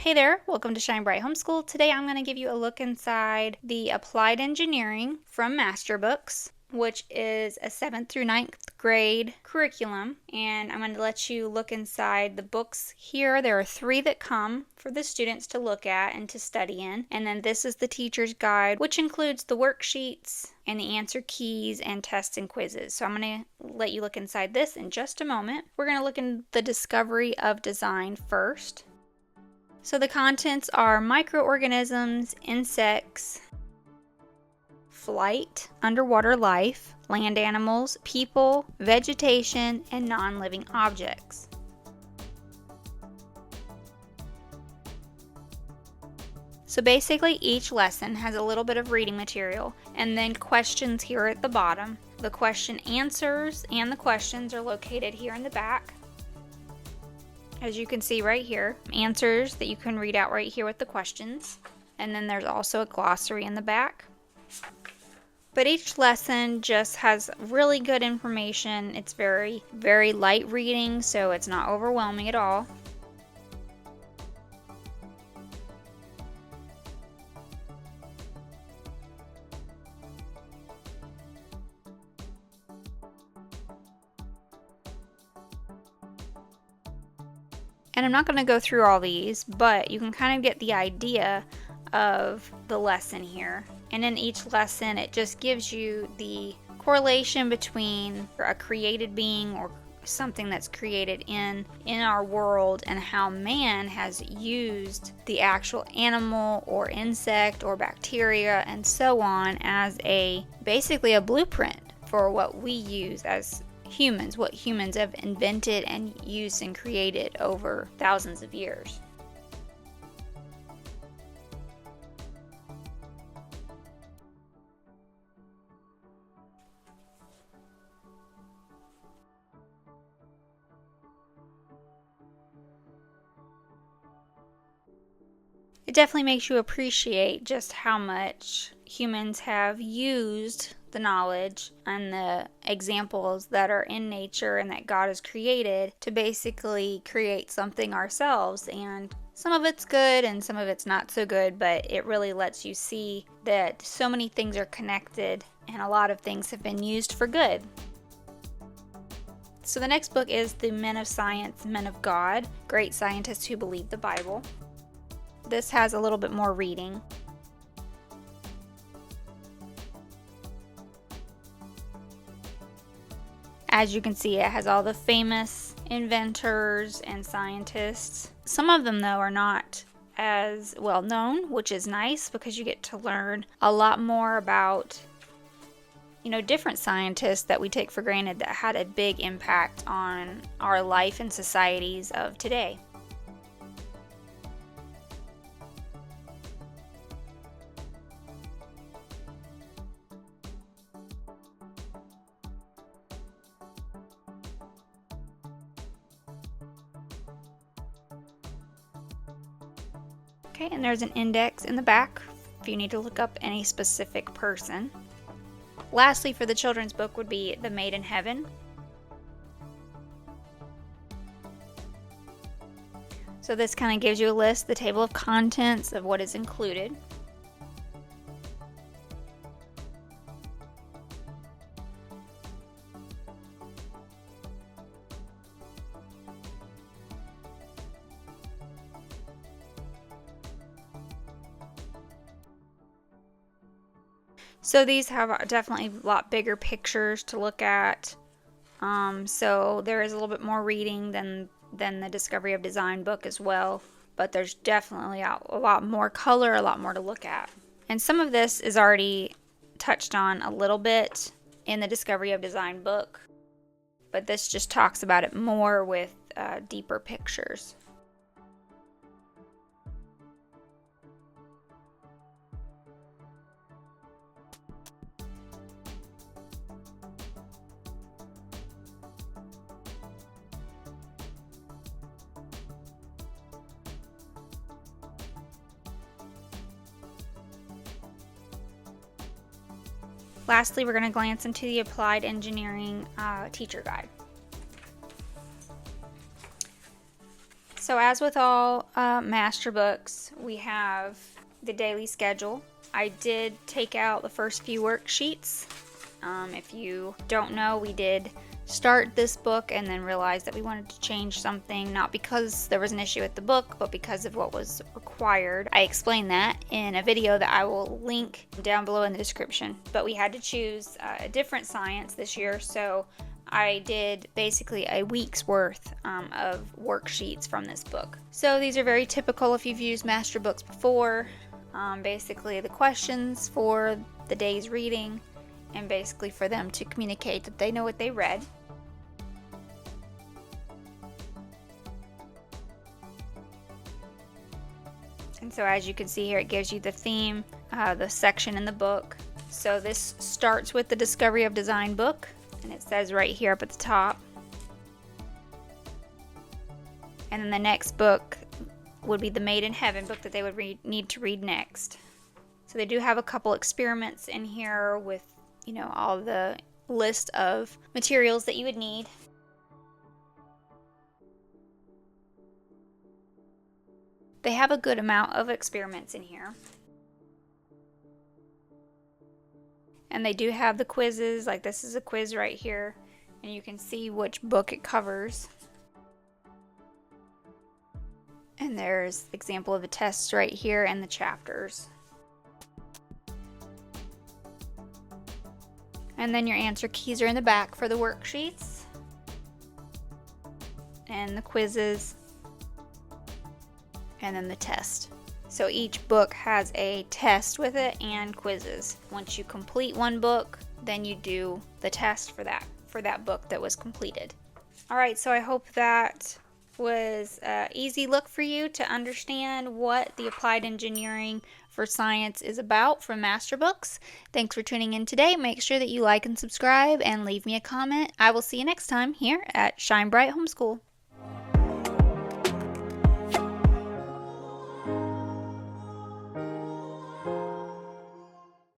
Hey there, welcome to Shine Bright Homeschool. Today I'm going to give you a look inside the Applied Engineering from MasterBooks, which is a 7th through 9th grade curriculum. And I'm going to let you look inside the books here. There are 3 that come for the students to look at and to study in. And then this is the teacher's guide, which includes the worksheets and the answer keys and tests and quizzes. So I'm going to let you look inside this in just a moment. We're going to look in the discovery of design first. So the contents are microorganisms, insects, flight, underwater life, land animals, people, vegetation, and non-living objects. So basically each lesson has a little bit of reading material and then questions here at the bottom. The question answers and the questions are located here in the back. As you can see right here, answers that you can read out right here with the questions. And then there's also a glossary in the back. But each lesson just has really good information. It's very, very light reading, so it's not overwhelming at all. And I'm not going to go through all these, but you can kind of get the idea of the lesson here. And in each lesson, it just gives you the correlation between a created being or something that's created in our world and how man has used the actual animal or insect or bacteria and so on as basically a blueprint for what we use as humans, what humans have invented and used and created over thousands of years. It definitely makes you appreciate just how much humans have used the knowledge and the examples that are in nature and that God has created to basically create something ourselves. And some of it's good and some of it's not so good, but it really lets you see that so many things are connected and a lot of things have been used for good. So the next book is The Men of Science, Men of God, Great Scientists Who Believe the Bible. This has a little bit more reading. As you can see, it has all the famous inventors and scientists. Some of them, though, are not as well known, which is nice because you get to learn a lot more about, different scientists that we take for granted that had a big impact on our life and societies of today. Okay, and there's an index in the back if you need to look up any specific person. Lastly, for the children's book would be The Maid in Heaven. So this kind of gives you a list, the table of contents of what is included. So these have definitely a lot bigger pictures to look at. So there is a little bit more reading than the Discovery of Design book as well. But there's definitely a lot more color, a lot more to look at. And some of this is already touched on a little bit in the Discovery of Design book. But this just talks about it more with deeper pictures. Lastly, we're going to glance into the Applied Engineering Teacher Guide. So as with all MasterBooks, we have the daily schedule. I did take out the first few worksheets. If you don't know, we did start this book and then realized that we wanted to change something, not because there was an issue with the book, but because of what was required. I explained that in a video that I will link down below in the description. But we had to choose a different science this year, so I did basically a week's worth of worksheets from this book. So these are very typical if you've used MasterBooks before. Basically the questions for the day's reading, and basically for them to communicate that they know what they read. And so as you can see here, it gives you the theme, the section in the book. So this starts with the Discovery of Design book, and it says right here up at the top. And then the next book would be the Made in Heaven book that they would need to read next. So they do have a couple experiments in here with, you know, all the list of materials that you would need. They have a good amount of experiments in here. And they do have the quizzes, like this is a quiz right here, and you can see which book it covers. And there's example of the tests right here and the chapters. And then your answer keys are in the back for the worksheets and the quizzes, and then the test. So each book has a test with it and quizzes. Once you complete one book, then you do the test for that book that was completed. Alright, so I hope that was an easy look for you to understand what the Applied Engineering for Science is about from MasterBooks. Thanks for tuning in today. Make sure that you like and subscribe and leave me a comment. I will see you next time here at Shine Bright Homeschool.